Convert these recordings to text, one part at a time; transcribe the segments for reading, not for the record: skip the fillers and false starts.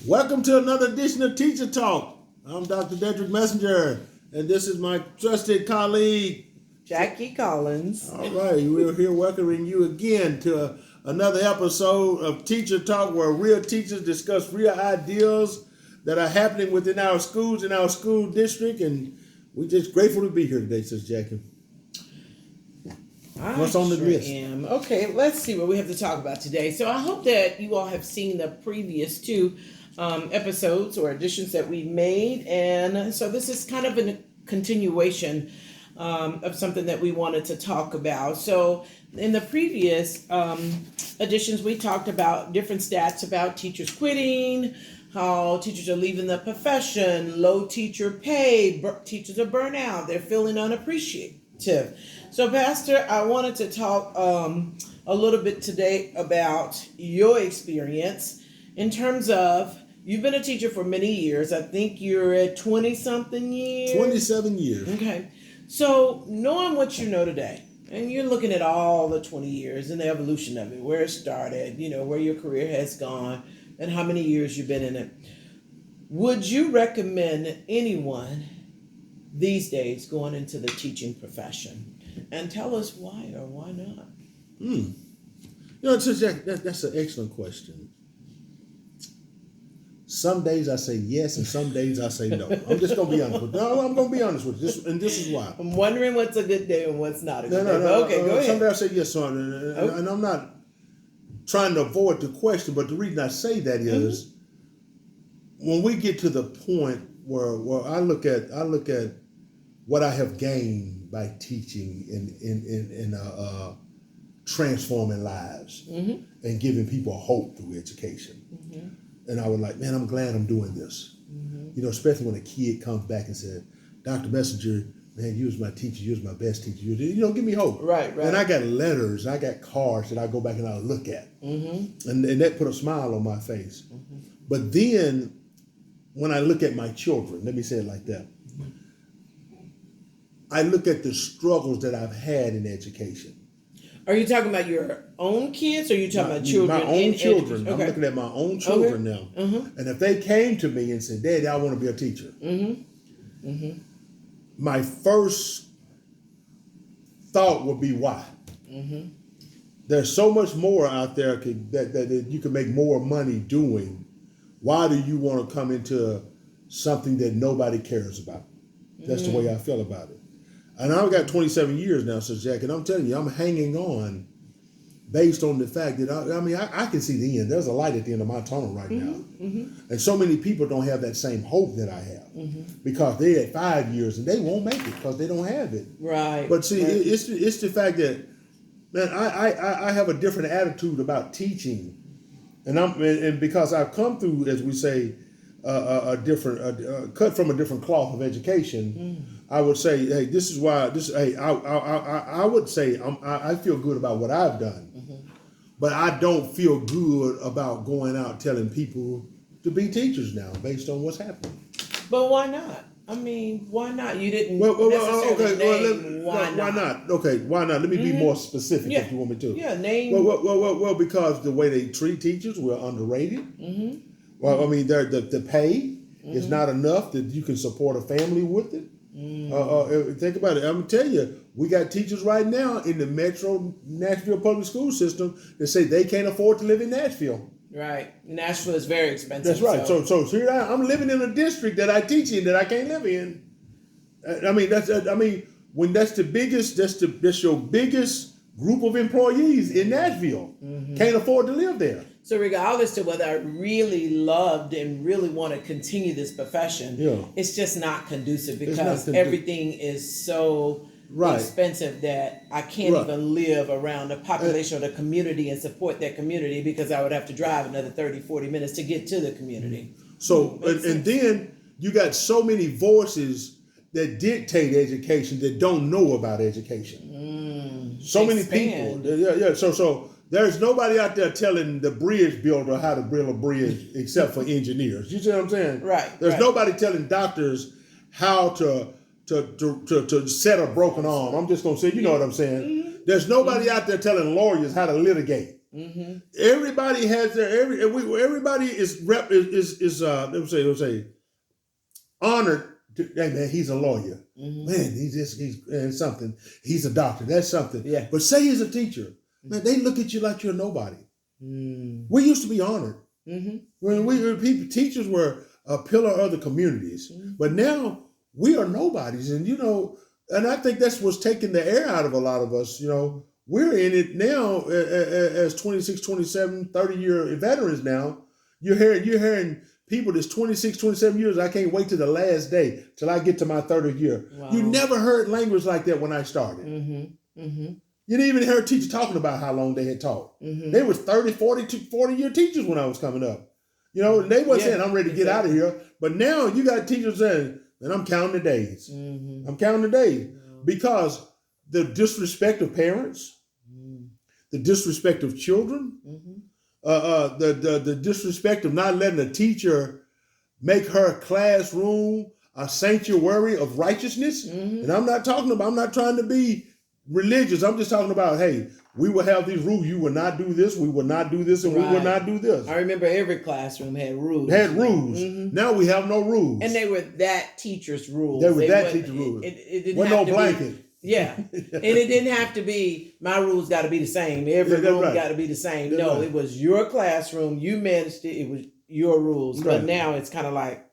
Welcome to another edition of Teacher Talk. I'm Dr. Dedrick Messenger, and this is my trusted colleague, Jackie Collins. All right, we're here welcoming you again to another episode of Teacher Talk, where real teachers discuss real ideas that are happening within our schools and our school district, and we're just grateful to be here today, Sister Jackie. What's on the list? Okay, let's see what we have to talk about today. So I hope that you all have seen the previous two episodes or editions that we made, and so this is kind of a continuation of something that we wanted to talk about. So in the previous editions, we talked about different stats about teachers quitting, how teachers are leaving the profession, low teacher pay, teachers are burnt out, they're feeling unappreciative. So Pastor, I wanted to talk a little bit today about your experience in terms of, you've been a teacher for many years. I think you're at 20-something years. 27 years. Okay. So knowing what you know today, and you're looking at all the 20 years and the evolution of it, where it started, where your career has gone, and how many years you've been in it, would you recommend anyone these days going into the teaching profession? And tell us why or why not. That's an excellent question. Some days I say yes, and some days I say no. I'm just going to be honest with you. No, I'm going to be honest with you, and this is why. I'm wondering what's a good day and what's not a good day. Okay, go ahead. Some days I say yes, son, and I'm not trying to avoid the question, but the reason I say that is when we get to the point where I look at what I have gained by teaching in transforming lives and giving people hope through education. And I was like, man, I'm glad I'm doing this. Especially when a kid comes back and says, Dr. Messenger, man, you was my teacher, you was my best teacher. Give me hope. Right. And I got letters, I got cards that I go back and I look at. And that put a smile on my face. But then when I look at my children, let me say it like that, I look at the struggles that I've had in education. Are you talking about your own kids, or are you talking about children? My own children. Okay. I'm looking at my own children now. And if they came to me and said, Daddy, I want to be a teacher. My first thought would be why. There's so much more out there that you can make more money doing. Why do you want to come into something that nobody cares about? That's the way I feel about it. And I've got 27 years now, Sister Jack, and I'm telling you, I'm hanging on based on the fact that, I can see the end. There's a light at the end of my tunnel right now. And so many people don't have that same hope that I have because they're at 5 years and they won't make it because they don't have it. Right. But see, it's the fact that, man, I have a different attitude about teaching. And because I've come through, as we say, a different cut from a different cloth of education, I would say, hey, this is why. I would say I feel good about what I've done, but I don't feel good about going out telling people to be teachers now based on what's happening. But why not? Why not? You didn't. Why not? not? Okay, why not? Let me be more specific if you want me to. Yeah, name. Well, because the way they treat teachers, we're underrated. Well, the pay is not enough that you can support a family with it. Think about it. I'm gonna tell you, we got teachers right now in the Metro Nashville public school system that say they can't afford to live in Nashville. Right, Nashville is very expensive. That's right. So here I'm living in a district that I teach in that I can't live in. When that's the biggest, that's your biggest group of employees in Nashville can't afford to live there. So regardless to whether I really loved and really want to continue this profession, it's just not conducive because everything is so expensive that I can't even live around the population or the community and support that community because I would have to drive another 30, 40 minutes to get to the community. So, and then you got so many voices that dictate education that don't know about education. So many people. So there's nobody out there telling the bridge builder how to build a bridge except for engineers. You see what I'm saying? Right. There's nobody telling doctors how to set a broken arm. I'm just going to say, you know what I'm saying? There's nobody out there telling lawyers how to litigate. Mm-hmm. Everybody has everybody is they'll say honored. Hey man, he's a lawyer. Mm-hmm. Man, he's something. He's a doctor. That's something. Yeah. But say he's a teacher. Man, they look at you like you're nobody. Mm-hmm. We used to be honored. Mm-hmm. When teachers were a pillar of the communities, Mm-hmm. but now we are nobodies, and and I think that's what's taking the air out of a lot of us. We're in it now as 26, 27, 30-year veterans now. You're hearing people that's 26, 27 years. I can't wait till the last day till I get to my 30th year. Wow. You never heard language like that when I started. Mm-hmm. Mm-hmm. You didn't even hear a teacher talking about how long they had taught. Mm-hmm. They were 30, 40-year teachers when I was coming up. And they wasn't saying, I'm ready to get out of here. But now you got teachers saying, and I'm counting the days. Mm-hmm. I'm counting the days. Because the disrespect of parents, the disrespect of children, the disrespect of not letting a teacher make her classroom a sanctuary of righteousness. Mm-hmm. And I'm not trying to be religious. I'm just talking about, hey, we will have these rules. You will not do this. We will not do this, and we will not do this. I remember every classroom had rules. Mm-hmm. Now we have no rules. And they were that teacher's rules. They were that teacher's rules. It didn't Wasn't have no to blanket. be. Yeah. And it didn't have to be, my rules got to be the same. Every room got to be the same. That's no, right. It was your classroom. You managed it. It was your rules. Right. But now it's kind of like,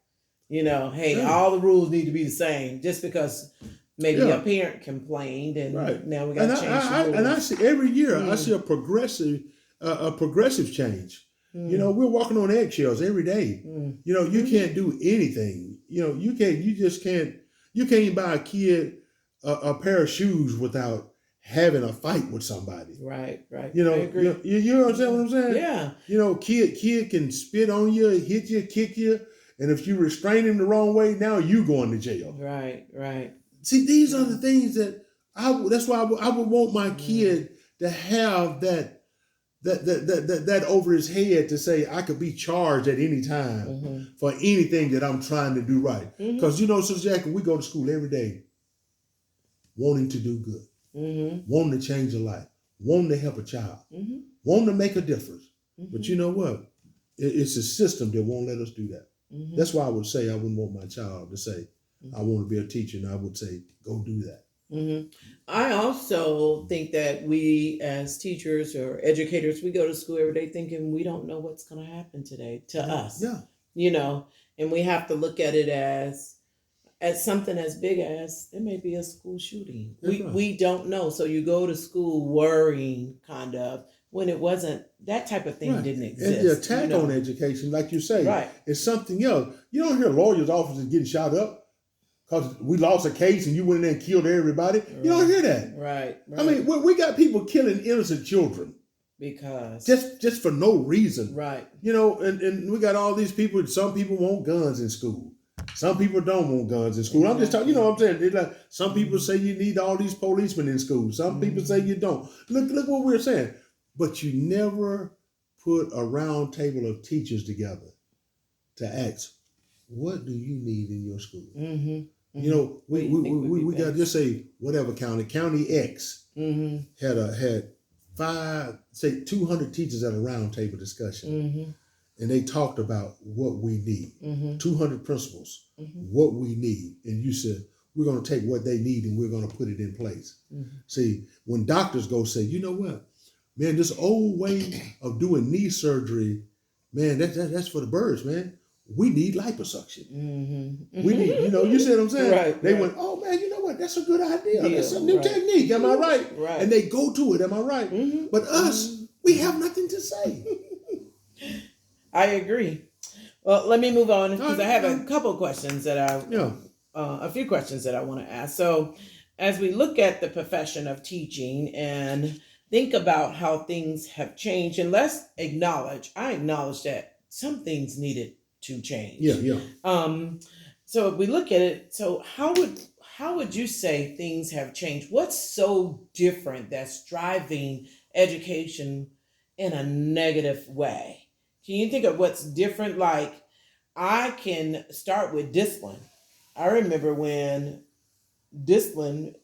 hey, all the rules need to be the same. Just because maybe a parent complained, and now we got to change the rules. And I see every year, I see a progressive change. We're walking on eggshells every day. You can't do anything. You can't even buy a kid a pair of shoes without having a fight with somebody. Right. I You agree. understand what I'm saying? Yeah. Kid can spit on you, hit you, kick you, and if you restrain him the wrong way, now you going to jail. Right. See, these are the things that that's why I would want my kid to have that over his head to say I could be charged at any time for anything that I'm trying to do right. Because Sister Jackie, we go to school every day wanting to do good, wanting to change a life, wanting to help a child, wanting to make a difference. But you know what? It's a system that won't let us do that. That's why I would say I wouldn't want my child to say, I want to be a teacher, and I would say, go do that. I also think that we as teachers or educators, we go to school every day thinking we don't know what's going to happen today to us. Yeah. And we have to look at it as something as big as there may be a school shooting. We don't know. So you go to school worrying kind of when it wasn't, that type of thing didn't exist. And the attack on education, like you say, is something else. You don't hear lawyers' offices getting shot up because we lost a case and you went in there and killed everybody. You don't hear that. Right. I mean, we got people killing innocent children. Because just for no reason. Right. And we got all these people, some people want guns in school. Some people don't want guns in school. I'm just talking, what I'm saying? It's like some people say you need all these policemen in school. Some people say you don't. Look what we're saying. But you never put a round table of teachers together to ask, what do you need in your school? We got to just say whatever county X had 200 teachers at a round table discussion, and they talked about what we need. 200 principals, what we need, and you said we're going to take what they need and we're going to put it in place. See, when doctors go say, you know what, man, this old way of doing knee surgery, man, that's for the birds, man. We need liposuction. We need, you see what I'm saying? Right. They went, oh man, you know what? That's a good idea. That's a new technique. Am I right? Right. And they go to it. Am I right? But us, we have nothing to say. I agree. Well, let me move on because I have a couple of questions that a few questions that I want to ask. So, as we look at the profession of teaching and think about how things have changed, and I acknowledge that some things needed to change. Yeah. So if we look at it, so how would you say things have changed? What's so different that's driving education in a negative way? Can you think of what's different? Like, I can start with discipline. I remember when discipline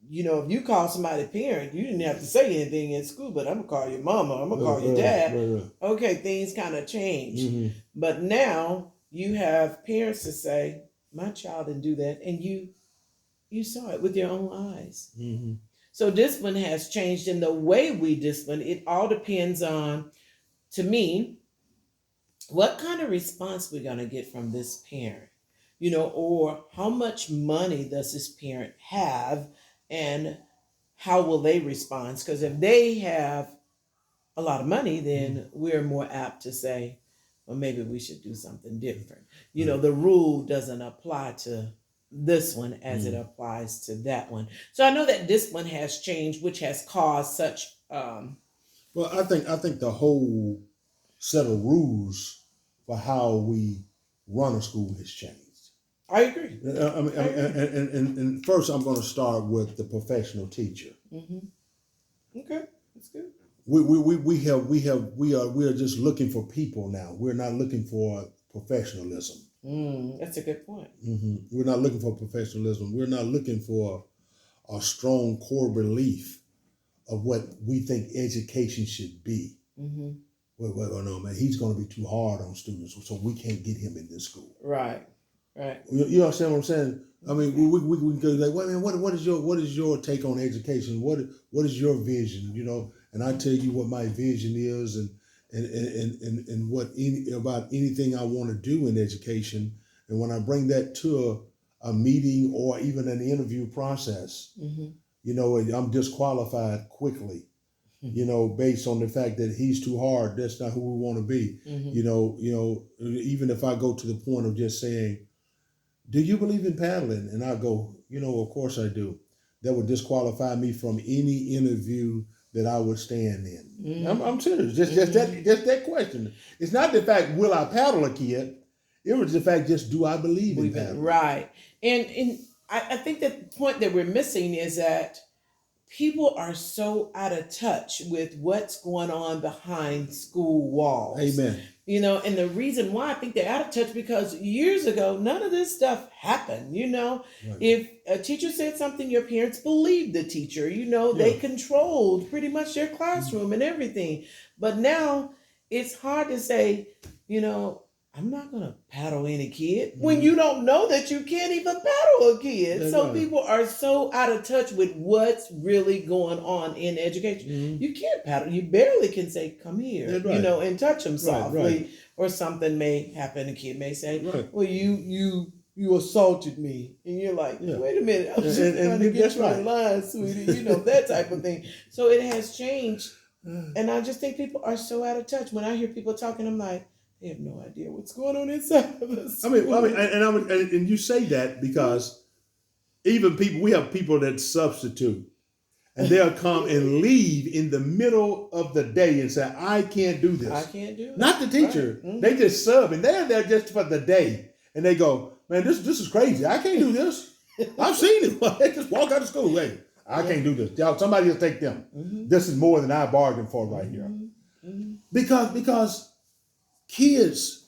if you call somebody a parent, you didn't have to say anything in school, but I'm going to call your mama, I'm going to call your dad. Right. Okay, things kind of change. Mm-hmm. But now you have parents to say, my child didn't do that. And you saw it with your own eyes. Mm-hmm. So discipline has changed in the way we discipline. It all depends on, to me, what kind of response we're going to get from this parent, or how much money does this parent have and how will they respond? Because if they have a lot of money, then we're more apt to say, well, maybe we should do something different. The rule doesn't apply to this one as it applies to that one. So I know that discipline has changed, which has caused such. Well, I think the whole set of rules for how we run a school has changed. I agree. And first, I'm going to start with the professional teacher. Mm-hmm. Okay, that's good. We are just looking for people now. We're not looking for professionalism. That's a good point. Mm-hmm. We're not looking for professionalism. We're not looking for a strong core belief of what we think education should be. Mm-hmm. Well, no, man, he's going to be too hard on students, so we can't get him in this school. Right. You understand what I'm saying? I mean, we can go like, well, man, what is your take on education? What is your vision? And I tell you what my vision is, and what about anything I want to do in education. And when I bring that to a meeting or even an interview process, I'm disqualified quickly. Based on the fact that he's too hard. That's not who we want to be. Even if I go to the point of just saying, do you believe in paddling? And I go, of course I do. That would disqualify me from any interview that I would stand in. I'm serious. Just that question. It's not the fact, will I paddle a kid? It was the fact, just do I believe in paddling? Right. And I think that the point that we're missing is that people are so out of touch with what's going on behind school walls. Amen. And the reason why I think they're out of touch, because years ago, none of this stuff happened. Right. If a teacher said something, your parents believed the teacher. They controlled pretty much their classroom and everything. But now it's hard to say, I'm not going to paddle any kid when you don't know that you can't even paddle a kid. That's so right. People are so out of touch with what's really going on in education. You can't paddle. You barely can say, come here, right. And touch them softly. Right. Or something may happen. A kid may say, right. well, you assaulted me. And you're like, wait a minute. I was just trying to get you in line, sweetie. That type of thing. So it has changed. And I just think people are so out of touch. When I hear people talking, I'm like, they have no idea what's going on inside of us. And you say that because even we have people that substitute, and they'll come and leave in the middle of the day and say, I can't do this. I can't do it. Not the teacher. Right. They just sub, and they're there just for the day. And they go, man, this is crazy. I can't do this. I've seen it. They just walk out of school. Hey, I can't do this. Y'all, somebody will take them. This is more than I bargained for right here. Because kids,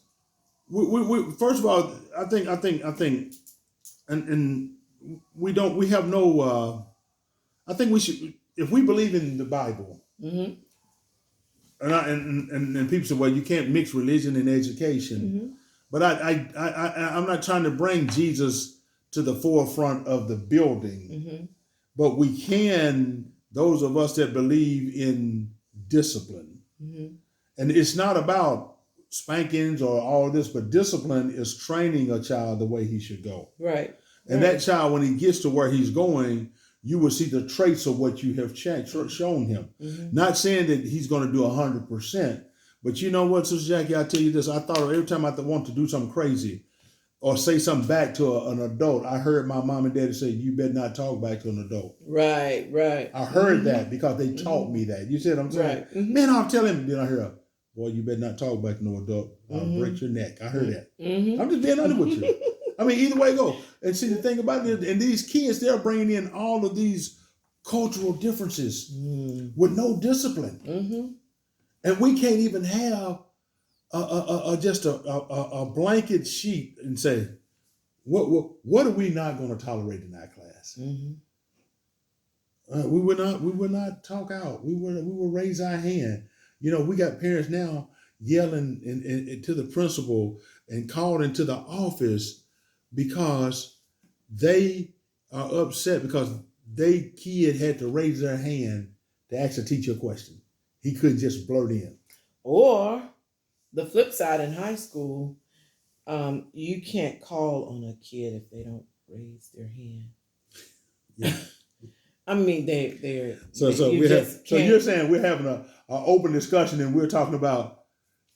we first of all, I think, and we have no. I think we should, if we believe in the Bible, and people say, well, you can't mix religion and education, but I'm not trying to bring Jesus to the forefront of the building, but we can. Those of us that believe in discipline, and it's not about spankings or all this, but discipline is training a child the way he should go. Right. And that child, when he gets to where he's going, you will see the traits of what you have shown him. Not saying that he's going to do 100%, but you know what, Sister Jackie, I tell you this, I thought every time I want to do something crazy or say something back to an adult, I heard my mom and daddy say, you better not talk back to an adult. Right. I heard that because they taught me that. You see what I'm saying? Right. Man, I'll tell him, I hear, boy, you better not talk back to no adult. I'll break your neck. I heard that. I'm just being honest with you. I mean, either way go. And see, the thing about it, and these kids, they're bringing in all of these cultural differences with no discipline. And we can't even have just a blanket sheet and say, what are we not going to tolerate in our class? We would not talk out. We would raise our hand. You know, we got parents now yelling to the principal and called into the office because they are upset because they kid had to raise their hand to ask a teacher a question. He couldn't just blurt in. Or the flip side in high school, you can't call on a kid if they don't raise their hand. Yeah. I mean, they're So you're saying we're having an open discussion and we're talking about,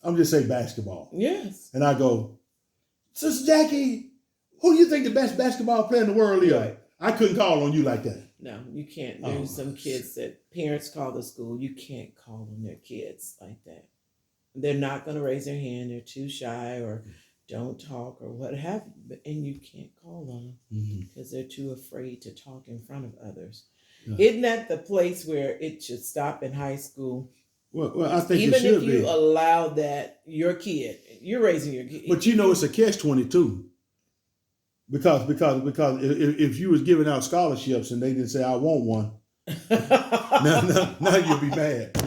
I'm just saying basketball. Yes. And I go, Sister Jackie, who do you think the best basketball player in the world is? Right. I couldn't call on you like that. No, you can't. There's some kids that parents call the school. You can't call on their kids like that. They're not going to raise their hand. They're too shy or don't talk or what have you. And you can't call on them because they're too afraid to talk in front of others. Yeah. Isn't that the place where it should stop in high school? Well, I think even it should if you be. allow that your kid, you're raising your kid. But you know, it's a catch-22. Because if you was giving out scholarships and they didn't say I want one, now you'll be mad.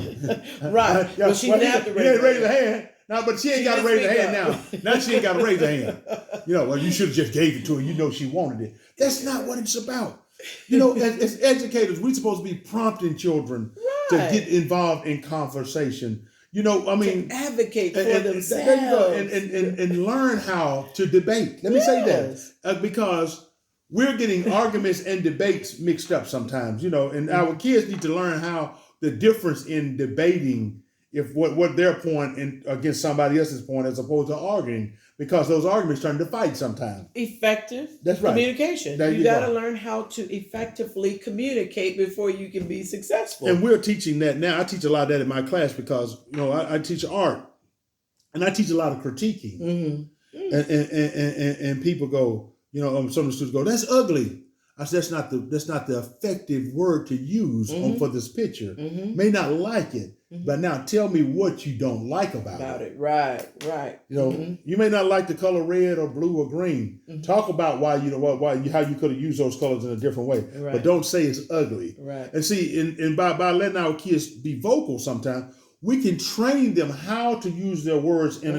Right. Well, she didn't have to raise her hand. No, but she ain't got to raise her hand now. Now she ain't got to raise her hand. You know, well, you should have just gave it to her. You know she wanted it. That's not what it's about. You know, as educators, we're supposed to be prompting children to get involved in conversation. You know, I mean, to advocate for themselves. There you go, and learn how to debate. Let me say that because we're getting arguments and debates mixed up sometimes. You know, and our kids need to learn how the difference in debating if what their point against somebody else's point as opposed to arguing, because those arguments turn to fight sometimes. Effective That's right. communication. There you got to learn how to effectively communicate before you can be successful. And we're teaching that now. I teach a lot of that in my class because, you know, I teach art and I teach a lot of critiquing. And people go, you know, some of the students go, that's ugly. I said, that's not the effective word to use for this picture. May not like it, but now tell me what you don't like about it. Right. You know, you may not like the color red or blue or green. Talk about why how you could have used those colors in a different way, but don't say it's ugly. Right. And see, and by letting our kids be vocal, sometimes we can train them how to use their words in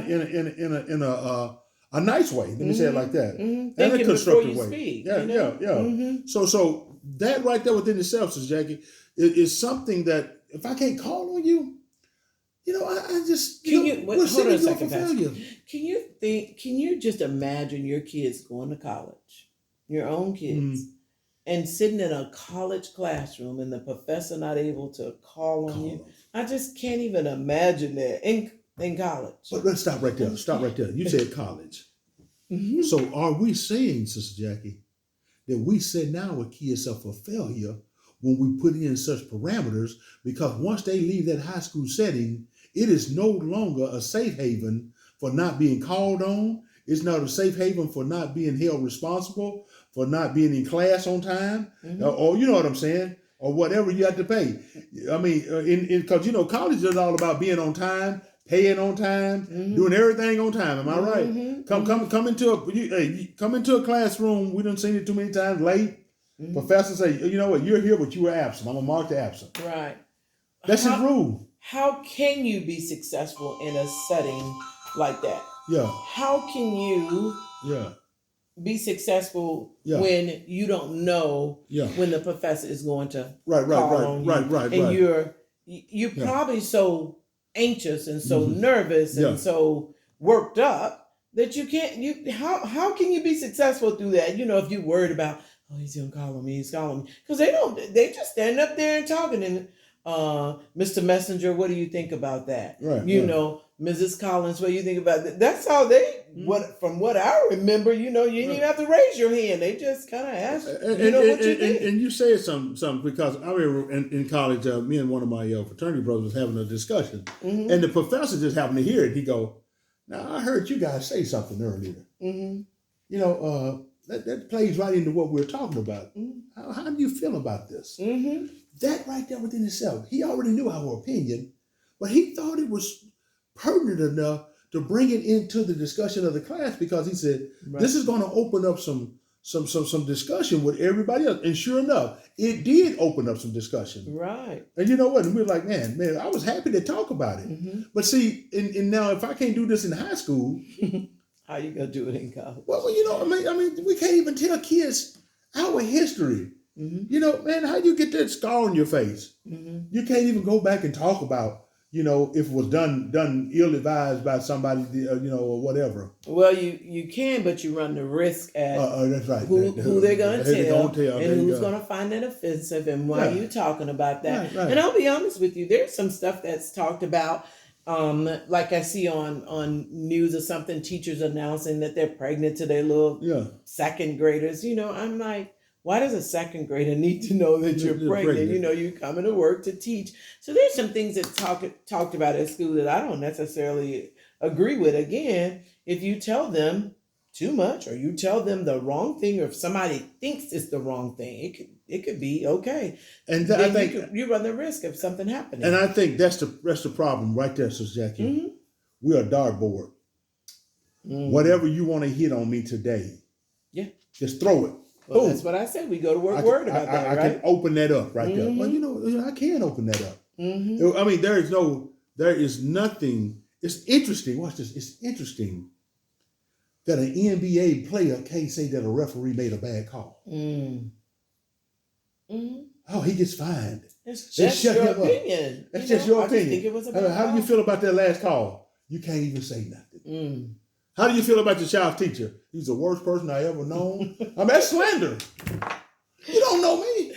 a nice way. Let me say it like that. And a constructive way. Speak, yeah. So that right there within itself, Sister Jackie, is something that if I can't call on you, you know, I just hold on a second, Pastor. Can you just imagine your kids going to college, your own kids, and sitting in a college classroom and the professor not able to call on you? I just can't even imagine that in college. But let's stop right there. You said college. So are we saying, Sister Jackie, that we set now our kids up for failure when we put in such parameters? Because once they leave that high school setting, it is no longer a safe haven for not being called on. It's not a safe haven for not being held responsible, for not being in class on time, or you know what I'm saying, or whatever you have to pay. I mean, because you know, college is all about being on time, paying on time, doing everything on time. Am I right? Come into a classroom. We done seen it too many times. Late. Professor say, you know what? You're here, but you were absent. I'm gonna mark the absent. Right. That's his rule. How can you be successful in a setting like that? Yeah. How can you? Yeah. Be successful when you don't know when the professor is going to call on you. Right. And you're probably so anxious and so nervous and so worked up that you can't. How can you be successful through that? You know, if you're worried about, oh, he's gonna call on me, because they just stand up there and talking and Mr. Messenger, what do you think about that? Right. You know, Mrs. Collins, what do you think about that? That's how from what I remember, you know, you didn't even have to raise your hand. They just kind of asked, what you think. And you said something because I remember in college, me and one of my fraternity brothers was having a discussion, and the professor just happened to hear it. He go, now I heard you guys say something earlier. You know, that plays right into what we're talking about. How do you feel about this? That right there within itself, he already knew our opinion, but he thought it was pertinent enough to bring it into the discussion of the class because he said, this is going to open up some some discussion with everybody else. And sure enough, it did open up some discussion. Right. And you know what? And we were like, man, I was happy to talk about it. Mm-hmm. But see, and now if I can't do this in high school, How you gonna do it in college? well, you know, I mean, we can't even tell kids our history. Mm-hmm. You know, man, how you get that scar on your face? Mm-hmm. You can't even go back and talk about, you know, if it was done ill-advised by somebody, you know, or whatever. Well, you can, but you run the risk at That's right. who they're gonna tell, There and you who's go. gonna find it offensive, and why Right. you talking about that. Right. And I'll be honest with you, there's some stuff that's talked about. Like I see on news or something, teachers announcing that they're pregnant to their little Yeah. second graders. You know, I'm like, why does a second grader need to know that you're You're pregnant? pregnant. You know, you're coming to work to teach. So there's some things that talked about at school that I don't necessarily agree with. Again, if you tell them too much, or you tell them the wrong thing, or if somebody thinks it's the wrong thing, it could be okay. And Then I think, you run the risk of something happening. and I think that's the problem right there, Sister Jackie. Mhm. We're a dartboard. Mhm. Whatever you want to hit on me today, Yeah. just throw it. Well, Boom. that's what I said. We go to I word can, about I that, can right? open that up right there. Mhm. Well, you know, I can open that up. Mm-hmm. I mean, there is nothing. It's interesting. Watch this. It's interesting that an NBA player can't say that a referee made a bad call. Mm. Mm-hmm. Oh, he gets fined. It's They just shut your him up. opinion. That's You just know, your I opinion. think it was a How do you bad feel about that last call? You can't even say nothing. call. Mm. How do you feel about your child's teacher? He's the worst person I ever known. I mean, that's slander. You don't know me.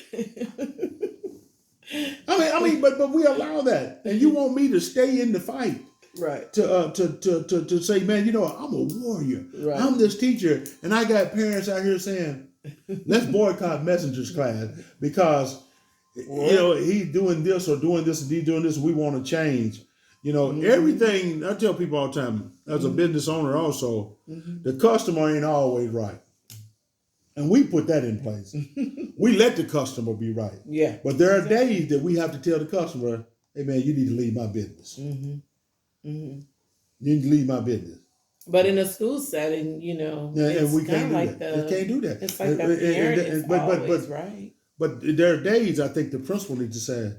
I mean, but we allow that, and you want me to stay in the fight Right. to say, man, you know, I'm a warrior. Right. I'm this teacher, and I got parents out here saying, let's boycott Messenger's class because you know he's doing this or doing this and he's doing this. We want to change. You know, Mhm. everything. I tell people all the time, as a business owner, also, Mhm. the customer ain't always right, and we put that in place. We let the customer be right, Yeah. but there are days that we have to tell the customer, "Hey, man, you need to leave my business. Mm-hmm. Mm-hmm. You need to leave my business." But in a school setting, you know, Yeah, it's and we can't kinda do like that. We can't do that. It's like the And- parent is but always right. but there are days I think the principal needs to say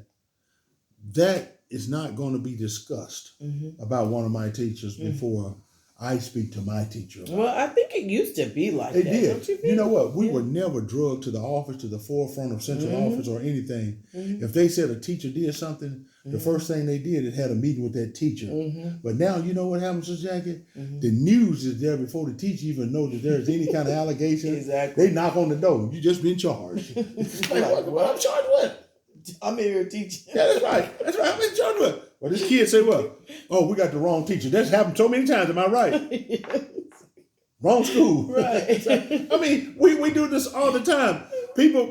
that is not going to be discussed Mm-hmm. about one of my teachers Mhm. before I speak to my teacher. Well, I think it used to be like It that. did. Don't you think? You know what? We Yeah. were never drugged to the office, to the forefront of central Mhm. office or anything. Mhm. If they said a teacher did something, the Mhm. first thing they did is had a meeting with that teacher. Mm-hmm. But now you know what happens, Sister Jackie? Mm-hmm. The news is there before the teacher even knows that there's any kind of allegation. Exactly. They knock on the door. You just been charged. Like, what I'm charged with? I'm here teaching. Yeah, that's right. That's right. I'm in charge with. Well, this kid say what? Oh, we got the wrong teacher. That's happened so many times. Am I right? Yes. Wrong school. Right. I mean, we do this all the time.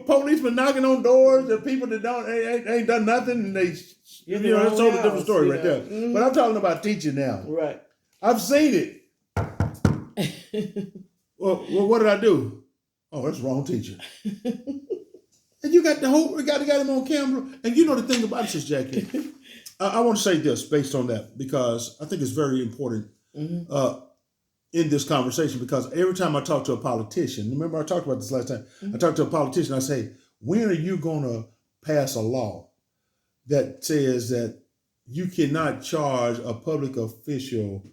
Policemen knocking on doors, and people that ain't done nothing, and they, You're you know, the that's wrong a different house, story you right know. there. Mhm. But I'm talking about teaching now. Right. I've seen it. Well, what did I do? Oh, that's the wrong teacher. And you got we got him on camera. And you know the thing about this, Jackie. I want to say this based on that because I think it's very important Mm-hmm. in this conversation because every time I talk to a politician, remember I talked about this last time, I talked to a politician, I say, when are you going to pass a law that says that you cannot charge a public official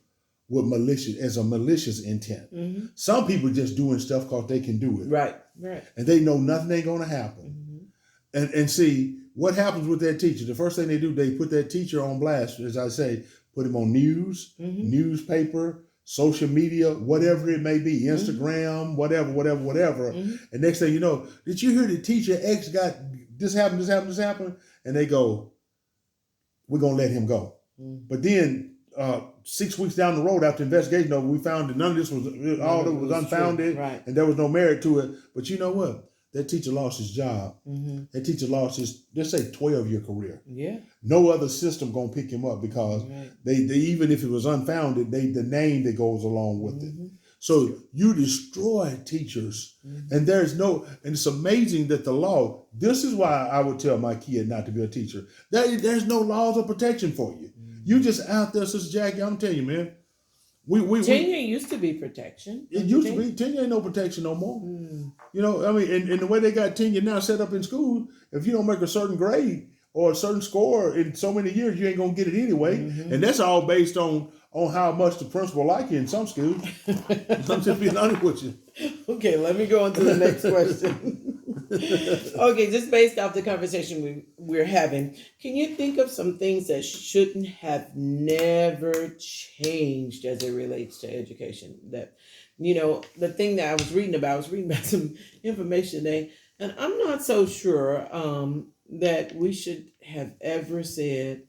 with malicious intent? Mm-hmm. Some people just doing stuff because they can do it. Right. Right. And they know nothing ain't going to happen. Mm-hmm. And see, what happens with that teacher? The first thing they do, they put that teacher on blast, as I say, put him on news, Mm-hmm. newspaper, social media, whatever it may be, Instagram, whatever. Mm-hmm. And next thing you know, did you hear the teacher X got this happened? And they go, we're going to let him go. Mm-hmm. But then 6 weeks down the road after investigation, we found that none of this was, all of it was unfounded, true. Right. and there was no merit to it. But you know what? That teacher lost his job. Mm-hmm. That teacher lost his, let's say, 12-year career. Yeah. No other system going to pick him up because Right. they even if it was unfounded, the name that goes along with it. Mm-hmm. So you destroy teachers. Mm-hmm. And and it's amazing that the law, this is why I would tell my kid not to be a teacher. There's no laws of protection for you. Mm-hmm. You just out there, Sister Jackie, I'm telling you, man, Tenure used to be protection. It used to be. Tenure ain't no protection no more. You know, I mean, and the way they got tenure now set up in school, if you don't make a certain grade or a certain score in so many years, you ain't gonna get it anyway. And that's all based on how much the principal like you in some schools. I'm just being honest with you. Okay, let me go on to the next question. Okay, just based off the conversation we're having, can you think of some things that shouldn't have never changed as it relates to education? That, the thing that I was reading about some information today, and I'm not so sure that we should have ever said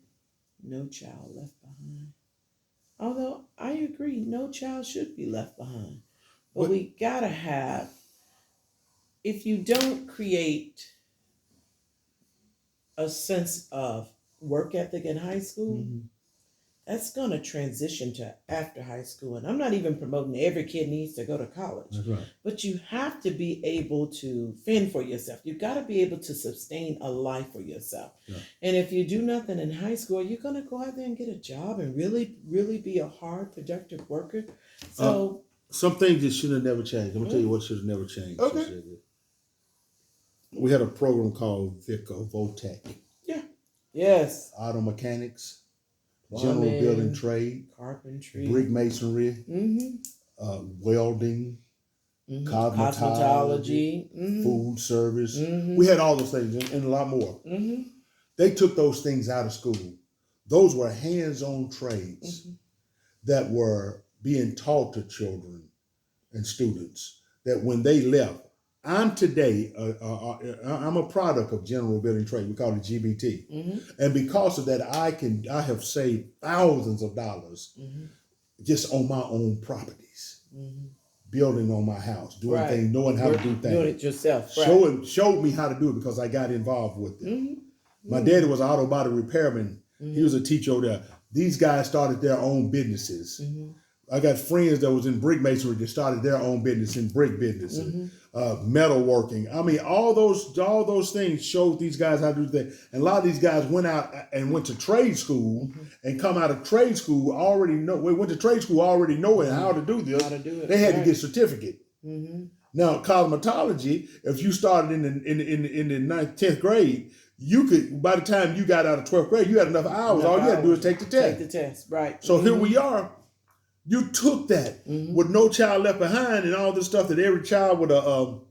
no child left behind. Although I agree, no child should be left behind. But we gotta have, if you don't create a sense of work ethic in high school, that's going to transition to after high school. And I'm not even promoting every kid needs to go to college. That's right. But you have to be able to fend for yourself. You got to be able to sustain a life for yourself. Yeah. And if you do nothing in high school, you're going to go out there and get a job and really, really be a hard, productive worker. So some things that should have never changed. I'm going to tell you what should have never changed. Okay. We had a program called VOTEC. Yeah. Yes. Auto mechanics, general building trade, carpentry, brick masonry, welding, cosmetology, food service. We had all those things and a lot more. They took those things out of school. Those were hands-on trades that were being taught to children and students that when they left, I'm today, I'm a product of general building trade. We call it GBT. And because of that, I have saved thousands of dollars just on my own properties, building on my house, doing things, knowing how to do things. Doing it yourself. Showed me how to do it because I got involved with it. My daddy was an auto body repairman. He was a teacher over there. These guys started their own businesses. I got friends that was in brick masonry that started their own business in brick businesses, metalworking. I mean, all those things showed these guys how to do things. And a lot of these guys went out and went to trade school and come out of trade school already went to trade school already knowing how to do this. They had to get a certificate. Now, cosmetology, if you started in the 9th, 10th grade, you could, by the time you got out of 12th grade, you had enough hours. All you had to do is take the test. Take the test, right. So here we are. You took that with No Child Left Behind and all this stuff that every child would go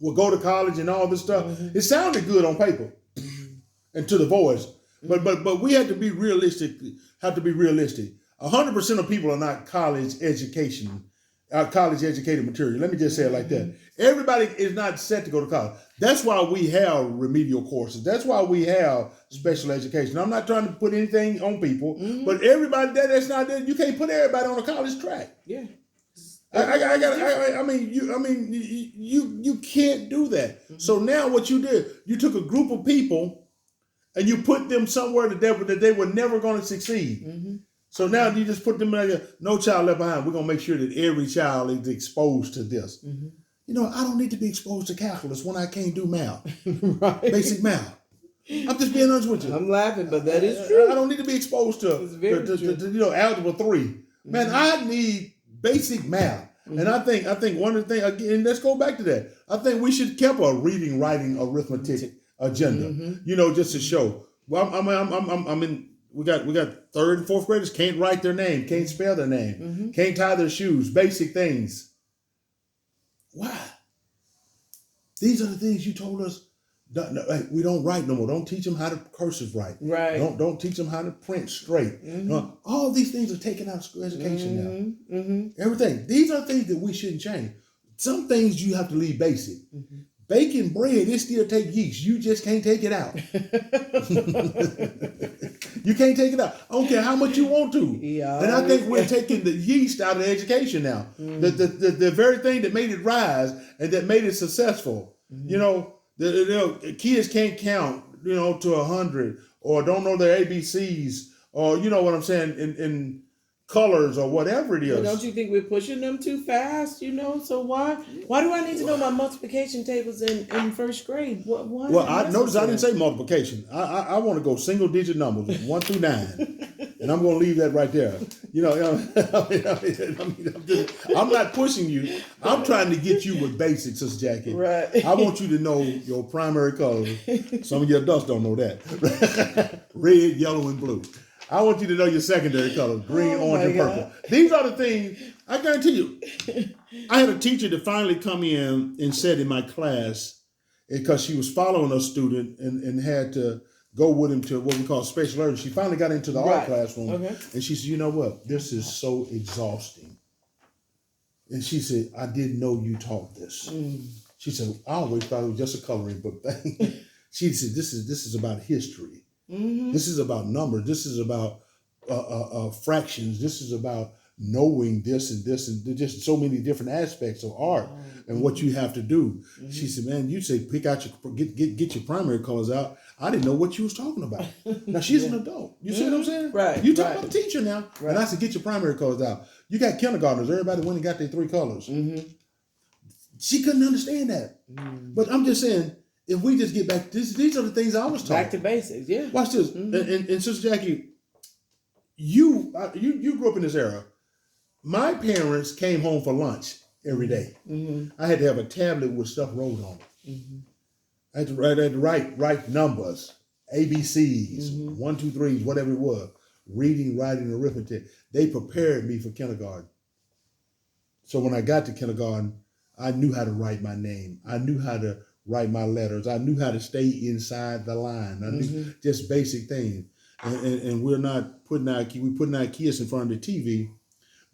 to college and all this stuff. It sounded good on paper and to the voice, but we had to be realistic. 100% of people are not college educated material. Let me just say it like that. Everybody is not set to go to college. That's why we have remedial courses. That's why we have special education. I'm not trying to put anything on people, but everybody that's not there. You can't put everybody on a college track. Yeah. You can't do that. So now what you did, you took a group of people and you put them somewhere that they were never going to succeed. So now you just put them like No Child Left Behind. We're going to make sure that every child is exposed to this. I don't need to be exposed to calculus when I can't do math. Basic math. I'm just being honest with you. I'm laughing, but that is true. I don't need to be exposed to algebra 3. Man, I need basic math. And I think one of the things, again, let's go back to that. I think we should keep a reading, writing, arithmetic agenda. Just to show. Well, we got 3rd and 4th graders can't write their name, can't spell their name, can't tie their shoes, basic things. Why? These are the things you told us. We don't write no more. Don't teach them how to cursive write. Right. Don't teach them how to print straight. All these things are taken out of school education now. Everything. These are things that we shouldn't change. Some things you have to leave basic. Baking bread, it still take yeast. You just can't take it out. You can't take it out. I don't care how much you want to. And I think we're taking the yeast out of education now. The very thing that made it rise and that made it successful. The kids can't count, to 100 or don't know their ABCs or you know what I'm saying in colors or whatever it is. Well, don't you think we're pushing them too fast? So why do I need to know my multiplication tables in first grade? Why Well, I notice I didn't say multiplication. I want to go single digit numbers 1 through 9, and I'm going to leave that right there. I'm not pushing you. I'm trying to get you with basics, Sister Jackie. Right. I want you to know your primary colors. Some of your adults don't know that. Red, yellow, and blue. I want you to know your secondary colors, green, orange, and purple. These are the things, I guarantee you. I had a teacher that finally come in and said in my class, because she was following a student and had to go with him to what we call special learning. She finally got into the art classroom. Okay. And she said, you know what? This is so exhausting. And she said, I didn't know you taught this. She said, I always thought it was just a coloring book thing. She said, this is about history. This is about numbers. This is about fractions. This is about knowing this and just so many different aspects of art and what you have to do. She said, man, you say pick out your get your primary colors out. I didn't know what you was talking about. Now she's an adult. You see what I'm saying? Right. You talking about a teacher now. Right. And I said, get your primary colors out. You got kindergartners. Everybody went and got their 3 colors. She couldn't understand that. But I'm just saying, if we just get back, these are the things I was taught. Back to basics, yeah. Watch this. And Sister Jackie, you grew up in this era. My parents came home for lunch every day. I had to have a tablet with stuff wrote on it. I had to write numbers, ABCs, 1, 2, 3s, whatever it was. Reading, writing, arithmetic. They prepared me for kindergarten. So when I got to kindergarten, I knew how to write my name. I knew how to write my letters. I knew how to stay inside the line. I knew just basic things. And we're not putting our kids in front of the TV,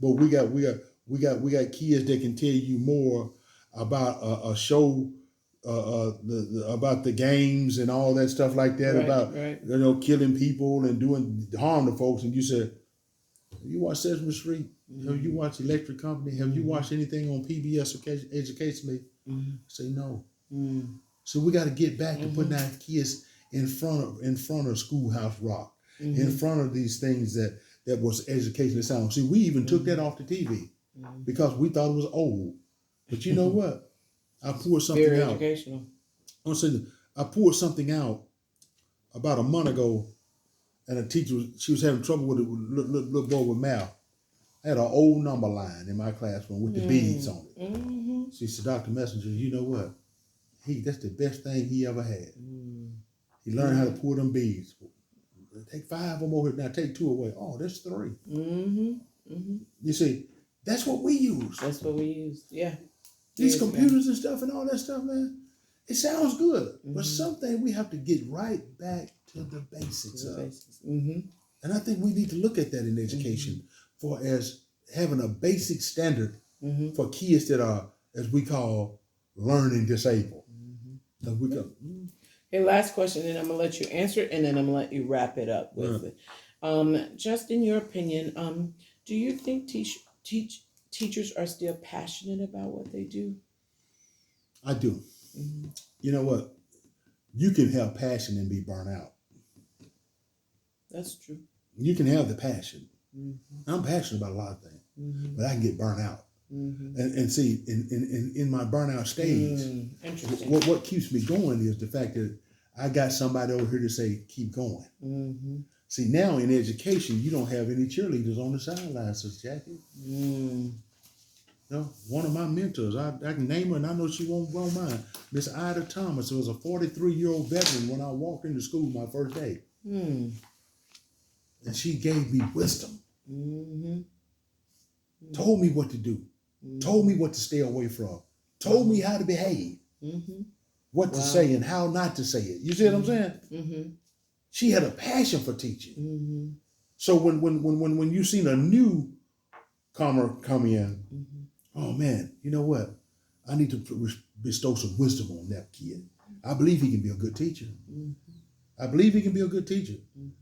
but we got kids that can tell you more about a show, about the games and all that stuff like that, about killing people and doing harm to folks. And you said, have you watched Sesame Street? Have you watched Electric Company? Have you watched anything on PBS educationally? I say no. So we got to get back to putting our kids in front of Schoolhouse Rock, in front of these things that was educationally sound. See, we even took that off the TV because we thought it was old. But you know what? I poured something Very out. Educational. I poured something out about a month ago, and a teacher she was having trouble with a little boy with math. I had an old number line in my classroom with the beads on it. She said, Dr. Messenger, you know what? That's the best thing he ever had. He learned how to pour them beads. Take 5 of them over here. Now take 2 away. Oh, that's 3. You see, that's what we use. That's what we use. Yeah. These computers and stuff and all that stuff, man. It sounds good, but something we have to get right back to the basics of. And I think we need to look at that in education for as having a basic standard for kids that are, as we call, learning disabled. Okay, last question, and I'm gonna let you answer it, and then I'm gonna let you wrap it up with it. Just in your opinion, do you think teachers are still passionate about what they do? I do. You know what? You can have passion and be burnt out. That's true. You can have the passion. I'm passionate about a lot of things, but I can get burnt out. And see, in my burnout stage, what keeps me going is the fact that I got somebody over here to say, keep going. See, now in education, you don't have any cheerleaders on the sidelines, Sister Jackie. No, one of my mentors, I can name her and I know she won't mind. Miss Ida Thomas was a 43-year-old veteran when I walked into school my first day. And she gave me wisdom. Told me what to do. Told me what to stay away from. Told me how to behave. What to say and how not to say it. You see what I'm saying? She had a passion for teaching. So when you seen a newcomer come in, oh man, you know what? I need to bestow some wisdom on that kid. I believe he can be a good teacher. I believe he can be a good teacher.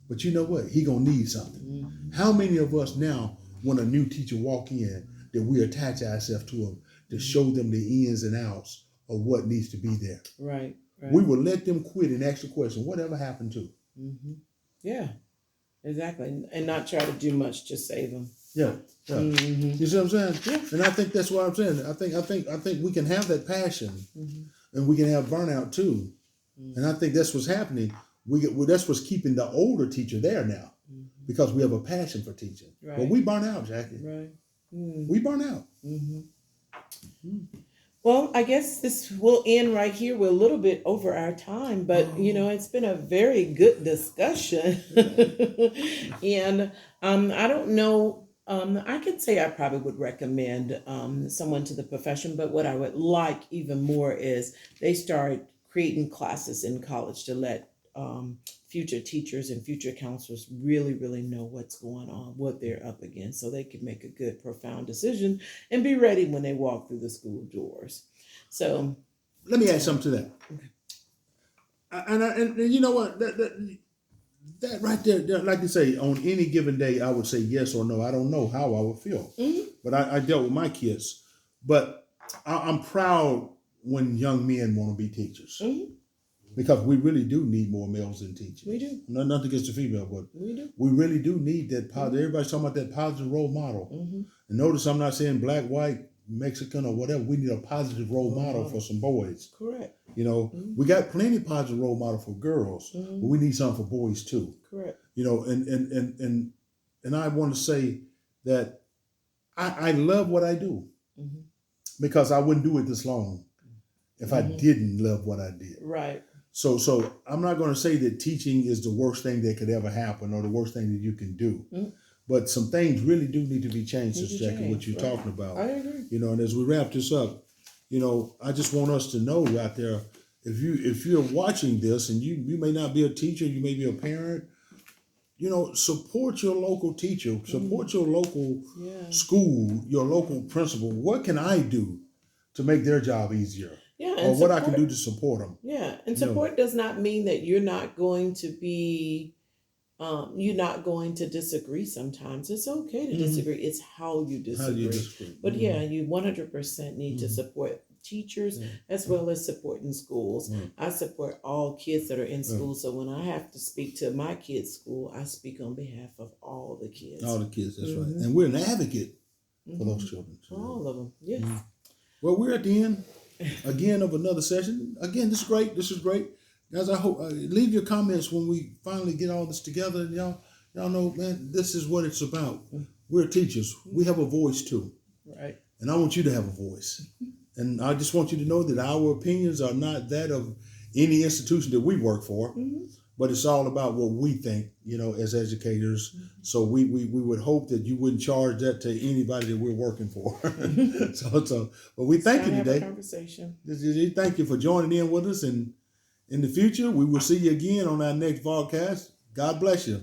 But you know what? He gonna need something. How many of us now, when a new teacher walk in, that we attach ourselves to them to show them the ins and outs of what needs to be there? Right. We will let them quit and ask the question, whatever happened to? Yeah, exactly. And not try to do much to save them. Yeah. Yeah. Mhm. You see what I'm saying? Yeah. And I think that's what I'm saying. I think we can have that passion, and we can have burnout too. And I think that's what's happening. That's what's keeping the older teacher there now, because we have a passion for teaching. Right. But we burn out, Jackie. Right. Mm. We burn out. Well, I guess this will end right here. We're a little bit over our time, but it's been a very good discussion. And I don't know. I could say I probably would recommend someone to the profession, but what I would like even more is they start creating classes in college to let future teachers and future counselors really, really know what's going on, what they're up against, so they can make a good, profound decision and be ready when they walk through the school doors. So Let me add something to that. Okay. And you know what? That right there, like you say, on any given day, I would say yes or no. I don't know how I would feel, but I dealt with my kids. But I'm proud when young men want to be teachers, because we really do need more males in teaching. We do. Nothing against the female, but We do. we really do need that positive. Everybody's talking about that positive role model. And notice I'm not saying black, white, Mexican, or whatever. We need a positive role model for some boys. Correct. We got plenty of positive role model for girls, but we need some for boys too. Correct. And I want to say that I love what I do, because I wouldn't do it this long if I didn't love what I did. Right. So I'm not going to say that teaching is the worst thing that could ever happen or the worst thing that you can do. But some things really do need to be changed, Sister Jackie, what you're talking about. I agree. And as we wrap this up, I just want us to know out there, if you're watching this and you may not be a teacher, you may be a parent, support your local teacher, support your local school, your local principal. What can I do to make their job easier? Yeah, or what I can do to support them. Yeah, and support does not mean that you're not going to be, you're not going to disagree sometimes. It's okay to disagree. It's how you disagree. How you disagree. But yeah, you 100% need to support teachers as well as supporting schools. I support all kids that are in school. So when I have to speak to my kids' school, I speak on behalf of all the kids. All the kids, that's right. And we're an advocate for those children. For all of them, yes. Well, we're at the end again of another session. Again, this is great. This is great. Guys, I hope leave your comments when we finally get all this together. Y'all know, man, this is what it's about. We're teachers. We have a voice too. Right. And I want you to have a voice. And I just want you to know that our opinions are not that of any institution that we work for, but it's all about what we think, as educators. So we would hope that you wouldn't charge that to anybody that we're working for. But we thank you today. Have a conversation. Thank you for joining in with us. And in the future, we will see you again on our next podcast. God bless you.